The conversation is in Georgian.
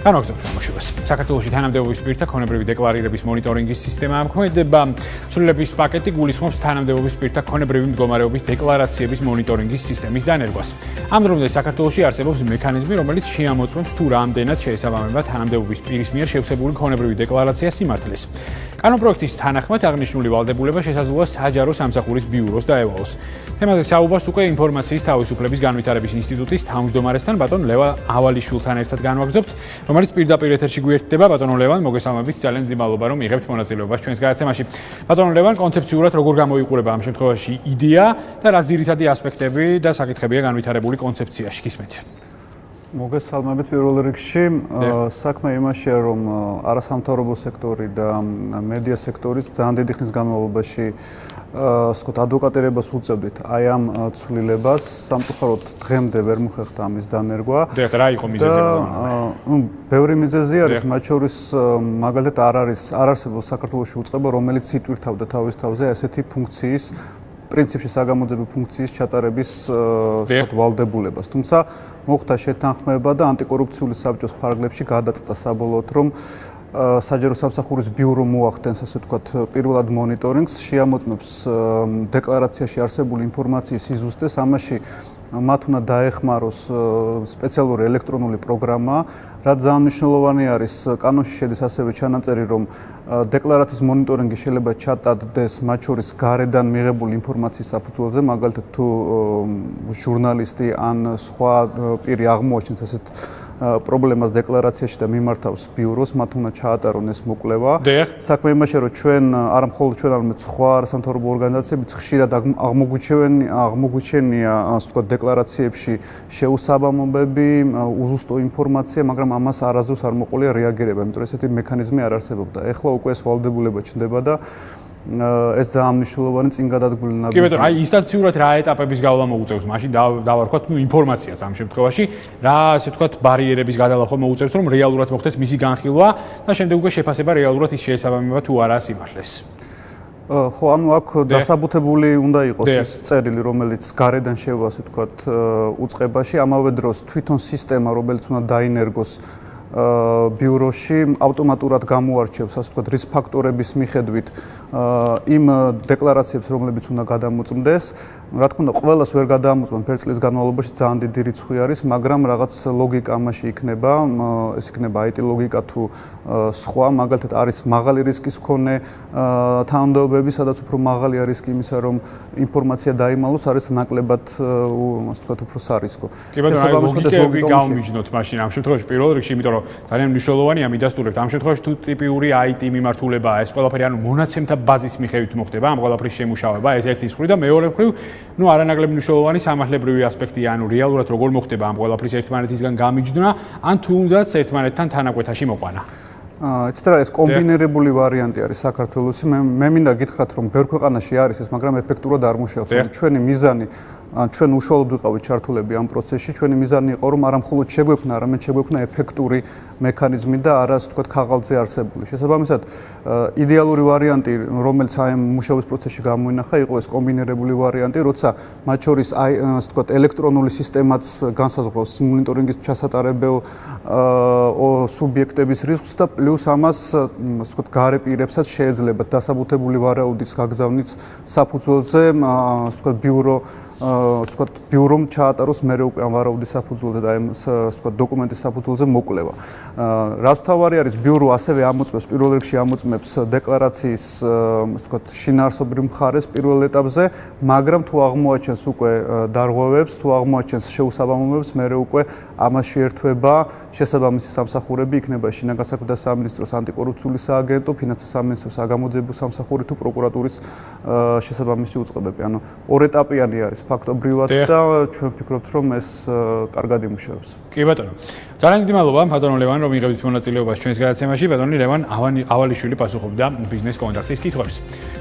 განვაგრძობთ გამოშვებას. საქართველოში თანამდებობის პირთა ქონებრივი დეკლარირების მონიტორინგის სისტემა ამოქმედება. ცვლილების პაკეტი გულისხმობს თანამდებობის პირთა ქონებრივი მდგომარეობის დეკლარაციების მონიტორინგის სისტემის დანერგვას. ამ დრომდე საქართველოში არსებობს მექანიზმი, რომელიც შეამოწმებს თუ რამდენად შეესაბამება თანამდებობის პირის მიერ შევსებული ქონებრივი დეკლარაცია სიმართლეს. კანონპროექტის თანახმად აღნიშნული ვალდებულება შესაძლოა საჯარო სამსახურის ბიუროს დაევალოს. თემაზე საუბარს უკვე ინფორმაციის თავისუფლების განვითარების ინსტიტუტის თავმჯდომარესთან ბატონ ლევან ავალიშვილთან ერთად განვაგრძობთ, რომელიც პირდაპირ ეთერში გვერდდება. ბატონო ლევან, მოგესალმებით, ძალიან დიდი მადლობა, რომ იღებთ მონაწილეობას ჩვენს გადაცემაში. ბატონო ლევან, კონცეფციურად როგორ გამოიყურება ამ შემთხვევაში იდეა და რა ძირითადი ასპექტები და საკითხებია განვითარებული კონცეფციაში? გისმენთ. მოგესალმებით პირველ რიგში. საქმე იმაშია, რომ არასამთავრობო სექტორი და მედია სექტორის ძალიან დიდი ხნის განმავლობაში ადვოკატირებას უწევდით აი ამ ცვლილებას. სამწუხაროდ დღემდე ვერ მოხერხდა ამის დანერგვა. რა იყო მიზეზი? ბევრი მიზეზი არის, მათ შორის მაგალითად არ არსებობს საქართველოში უწყება, რომელიც იტვირთავდა თავის თავზე ასეთი ფუნქციის პრინციპში საგამოძიებო ფუნქციის ჩატარების ვალდებულებას. თუმცა მოხდა შეთანხმება და ანტიკორუფციული საბჭოს ფარგლებში გადაწყდა საბოლოოდ, რომ საჯარო სამსახურის ბიურო მოახდენს, ასე ვთქვათ, პირველად მონიტორინგს, შეამოწმებს დეკლარაციაში არსებული ინფორმაციის სიზუსტეს, ამაში მათ უნდა დაეხმაროს სპეციალური ელექტრონული პროგრამა, რაც ძალიან მნიშვნელოვანი არის. კანონში შედის ასევე ჩანაწერი, რომ დეკლარაციის მონიტორინგი შეიძლება ჩატარდეს მათ შორის გარედან მიღებული ინფორმაციის საფუძველზე, მაგალითად თუ ჟურნალისტი ან სხვა პირი აღმოაჩენს ასეთ პრობლემას დეკლარაციაში და მიმართავს ბიუროს, მათ უნდა ჩაატარონ ეს მოკვლევა. საქმე იმაშია, რომ ჩვენ არა მხოლოდ ჩვენ, არამედ სხვა არასამთავრობო ორგანიზაციებიც ხშირად აღმოგვიჩენია ასე ვთქვათ დეკლარაციებში შეუსაბამობები, უზუსტო ინფორმაცია, მაგრამ ამას არასდროს არ მოყოლია რეაგირება, იმიტომ რომ ესეთი მექანიზმი არ არსებობდა. ეხლა უკვე ეს ვალდებულება ჩნდება და ეს ძალიან მნიშვნელოვანი წინ გადადგმული ნაბიჯია. კი ბატონო, აი ინსტანციურად რა ეტაპების გავლა მოუწევს? მაშინ დავარქვათ, ინფორმაციას ამ შემთხვევაში, რა ასე ვთქვათ, ბარიერების გადალახვა მოუწევს, რომ რეალურად მოხდეს მისი განხილვა და შემდეგ უკვე შეფასება რეალურად ის შეესაბამება თუ არა სიმართლეს. ხო, ანუ აქ დასაბუთებული უნდა იყოს ის წერილი, რომელიც გარედან შევა, ასე ვთქვათ, უწყებაში, ამავე დროს თვითონ სისტემა, რომელიც უნდა დაინერგოს ბიუროში ავტომატურად გამოარჩევს, ასე ვთქვათ, რის ფაქტორების მიხედვით იმ დეკლარაციებს, რომლებიც უნდა გადამოწმდეს. რა თქმა უნდა, ყველას ვერ გადაამოწმენ ერთ წლის განმავლობაში, ძალიან დიდი რიცხვი არის, მაგრამ რაღაც ლოგიკა ამაში იქნება, ეს იქნება IT ლოგიკა თუ სხვა, მაგალითად არის მაღალი რისკის მქონე თანამდებობები, სადაც უფრო მაღალია რისკი იმისა, რომ ინფორმაცია დაიმალოს, არის ნაკლებად, ასე ვთქვათ, უფრო სარისკო. კი ბატონო, ლოგიკები გავმიჯნოთ მაშინ ამ შემთხვევაში პირველ რიგში, იმიტომ რომ ძალიან მნიშვნელოვანია მიდასტურებთ ამ შემთხვევაში თუ ტიპიური IT მიმართულებაა ეს ყველაფერი, ანუ მონაცემთა ბაზის მიხედვით მოხდება ამ ყველაფრის შემუშავება, ეს ერთი მხრივ და მეორე მხრივ, არანაკლებ მნიშვნელოვანი სამართლებრივი ასპექტია, ანუ რეალურად როგორ მოხდება ამ ყველაფრის ერთმანეთისგან გამიჯდნა, ან თუნდაც ერთმანეთთან თანაკვეთაში მოყვანა. იცით რა, ეს კომბინირებული ვარიანტი არის საქართველოსი. მე მინდა გითხრათ, რომ ბევრ ქვეყანაში არის ეს, მაგრამ ეფექტურად არ მუშაობს. ჩვენი მიზანი ჩვენ უშუალოდ ვიყავით ჩართულები ამ პროცესში. ჩვენი მიზანი იყო, რომ არა მხოლოდ შეგვექმნა, არამედ შეგვექმნა ეფექტური მექანიზმი და არა ასე ვთქვათ ქაღალდზე არსებული. შესაბამისად, იდეალური ვარიანტი, რომელიც აი მუშაობის პროცესში გამოინახა, იყო ეს კომბინირებული ვარიანტი, როცა მათ შორის აი ასე ვთქვათ ელექტრონული სისტემაც განსაზღვრავს მონიტორინგის ჩასატარებელ სუბიექტების რისკს და პლუს ამას ასე ვთქვათ გარე პირებსაც შეეძლებათ დასაბუთებული ვარაუდის გაგზავნით საფუძველზე, ასე ვთქვათ ბიურო ვთქვათ ბიურომ ჩაატაროს მერე უკვე ამ ვარაუდის საფუძველზე და ამ ვთქვათ დოკუმენტის საფუძველზე მოკვლევა. რაც თავარი არის, ბიურო ასევე ამოწმებს პირველ რიგში ამოწმებს დეკლარაციის ვთქვათ შინაარსობრივ მხარეს პირველ ეტაპზე, მაგრამ თუ აღმოაჩენს უკვე დარღვევებს, თუ აღმოაჩენს შეუსაბამობებს, მერე უკვე ამაში ერთვება შესაბამისი სამსახურები, იქნება შინაგან საქმეთა სამინისტროს ანტიკორუფციული სააგენტო, ფინანსთა სამინისტროს საგამოძიებო სამსახური თუ პროკურატურის შესაბამისი უწყებები. ანუ ორეტაპიანი არის ფაქტობრივად და ჩვენ ვფიქრობთ, რომ ეს კარგად იმუშავებს. კი ბატონო. ძალიან დიდი მადლობა ბატონო ლევან, რომ იღებდით მონაწილეობას ჩვენს გადაცემაში. ბატონი ლევან ავალიშვილი პასუხობდა ბიზნეს კონტაქტის კითხვებს.